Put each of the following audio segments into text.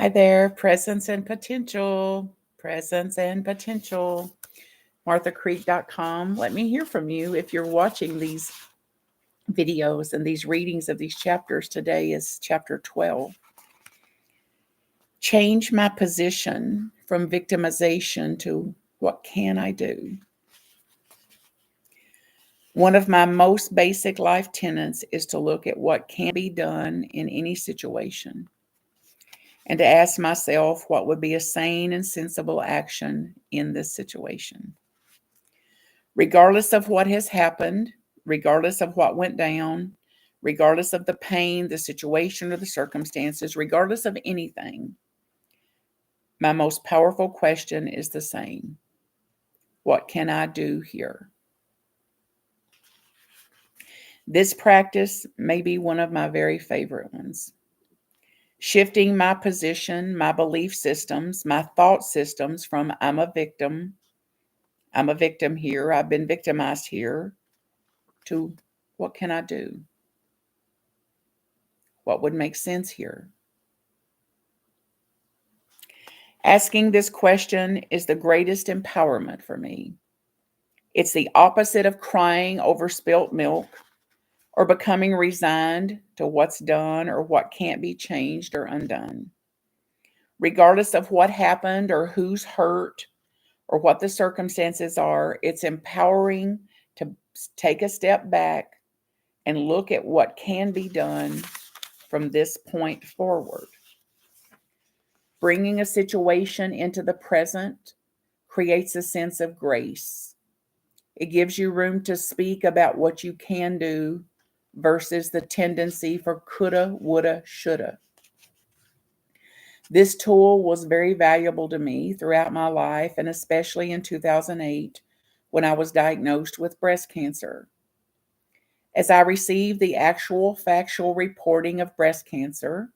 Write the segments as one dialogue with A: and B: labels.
A: Hi there, presence and potential. Presence and potential. marthacreek.com. Let me hear from you if you're watching these videos and these readings of these chapters. Today is chapter 12. Change my position from victimization to what can I do? One of my most basic life tenets is to look at what can be done in any situation and to ask myself what would be a sane and sensible action in this situation. Regardless of what has happened, regardless of what went down, regardless of the pain, the situation, or the circumstances, regardless of anything, my most powerful question is the same. What can I do here? This practice may be one of my very favorite ones. Shifting my position, my belief systems, my thought systems from I'm a victim here, I've been victimized here, to what can I do? What would make sense here? Asking this question is the greatest empowerment for me. It's the opposite of crying over spilt milk or becoming resigned to what's done or what can't be changed or undone. Regardless of what happened or who's hurt or what the circumstances are, it's empowering to take a step back and look at what can be done from this point forward. Bringing a situation into the present creates a sense of grace. It gives you room to speak about what you can do versus the tendency for coulda, woulda, shoulda. This tool was very valuable to me throughout my life, and especially in 2008 when I was diagnosed with breast cancer. As I received the actual factual reporting of breast cancer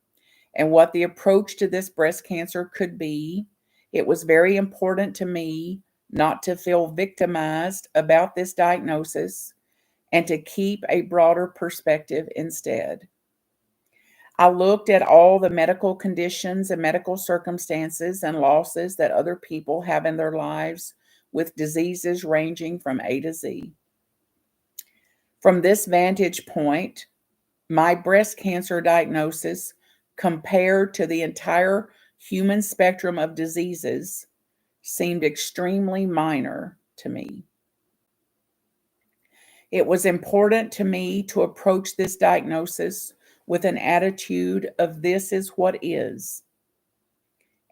A: and what the approach to this breast cancer could be, it was very important to me not to feel victimized about this diagnosis and to keep a broader perspective instead. I looked at all the medical conditions and medical circumstances and losses that other people have in their lives with diseases ranging from A to Z. From this vantage point, my breast cancer diagnosis, compared to the entire human spectrum of diseases, seemed extremely minor to me. It was important to me to approach this diagnosis with an attitude of this is what is.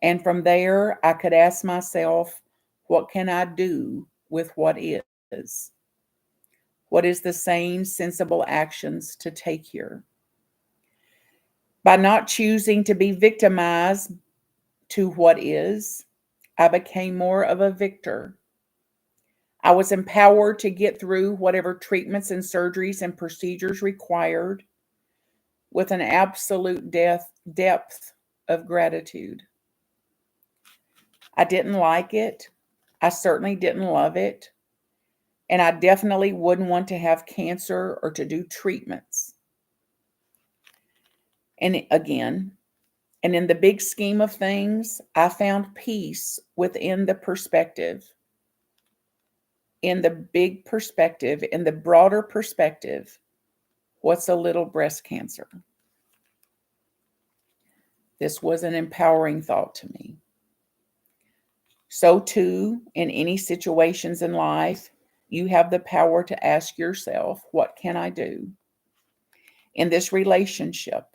A: And from there, I could ask myself, what can I do with what is? What is the sane, sensible actions to take here? By not choosing to be victimized to what is, I became more of a victor. I was empowered to get through whatever treatments and surgeries and procedures required with an absolute depth of gratitude. I didn't like it. I certainly didn't love it. And I definitely wouldn't want to have cancer or to do treatments. And again, and in the big scheme of things, I found peace within the perspective, in the big perspective, in the broader perspective. What's a little breast cancer? This was an empowering thought to me. So too, in any situations in life, you have the power to ask yourself, what can I do? In this relationship,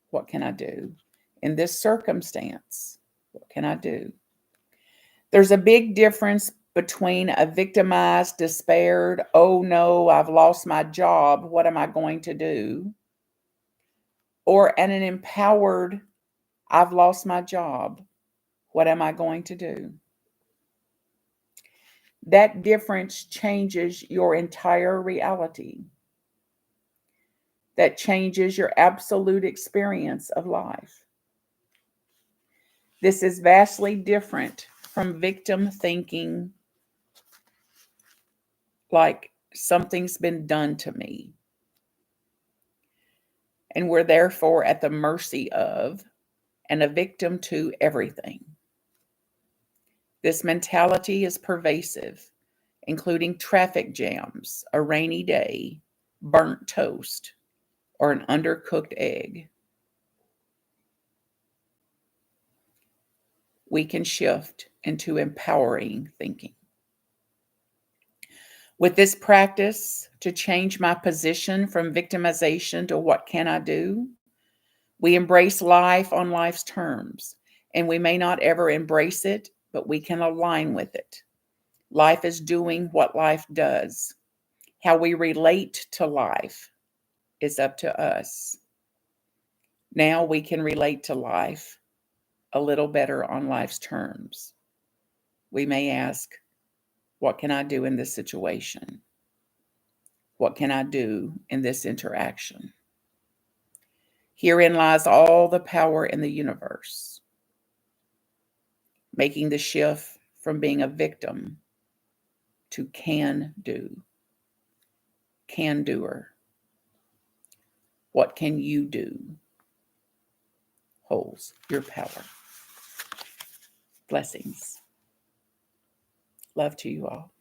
A: what can I do? In this circumstance, what can I do? There's a big difference between a victimized, despaired, oh no, I've lost my job, what am I going to do? Or an empowered, I've lost my job, what am I going to do? That difference changes your entire reality. That changes your absolute experience of life. This is vastly different from victim thinking, like something's been done to me. And we're therefore at the mercy of and a victim to everything. This mentality is pervasive, including traffic jams, a rainy day, burnt toast, or an undercooked egg. We can shift into empowering thinking. With this practice, to change my position from victimization to what can I do, we embrace life on life's terms, and we may not ever embrace it, but we can align with it. Life is doing what life does. How we relate to life is up to us. Now we can relate to life a little better on life's terms. We may ask, what can I do in this situation? What can I do in this interaction? Herein lies all the power in the universe, making the shift from being a victim to can do, can doer. What can you do holds your power. Blessings. Love to you all.